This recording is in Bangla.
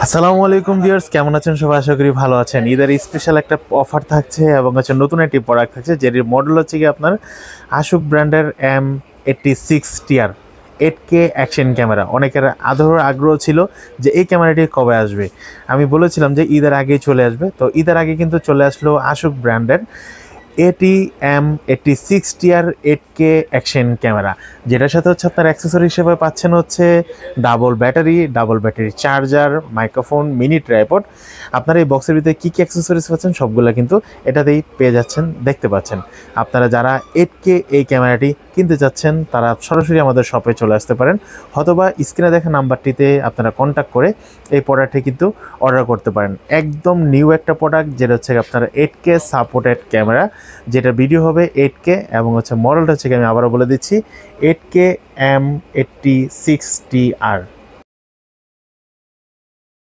আসসালামু আলাইকুম ভিউয়ার্স, কেমন আছেন সবাই? আশা করি ভালো আছেন। ঈদের স্পেশাল একটা অফার থাকছে এবং নতুন একটি প্রোডাক্ট থাকছে, যেটির মডেল হচ্ছে কি আপনার আশুক ব্র্যান্ডের M86 TR 8K action camera. অনেকের আগ্রহ ছিল যে এই ক্যামেরাটি কবে আসবে। আমি বলেছিলাম যে ঈদের আগেই চলে আসবে, তো ঈদের আগে কিন্তু চলে আসলো আশুক ব্র্যান্ডের M86 TR 8K action camera, যেটার সাথে আপনার অ্যাক্সেসরি হিসেবে পাচ্ছেন double battery charger, microphone, mini tripod. আপনার এই বক্সের ভিতরে কী কী অ্যাক্সেসরিজ পাচ্ছেন সবগুলো কিন্তু এটাতেই পেয়ে যাচ্ছেন, দেখতে পাচ্ছেন। আপনারা যারা 8K এই ক্যামেরাটি কিনতে চাচ্ছেন তারা সরাসরি আমাদের শপে চলে আসতে পারেন, অথবা স্ক্রিনে দেখা নাম্বারটিতে আপনারা কন্ট্যাক্ট করে এই প্রোডাক্টটি কিন্তু অর্ডার করতে পারেন। একদম নিউ একটা প্রোডাক্ট, যেটা আপনার 8K সাপোর্টেড ক্যামেরা, যেটা ভিডিও হবে 8K এবং মডেলটা আমি আবারও বলে দিচ্ছি 8K M86 TR।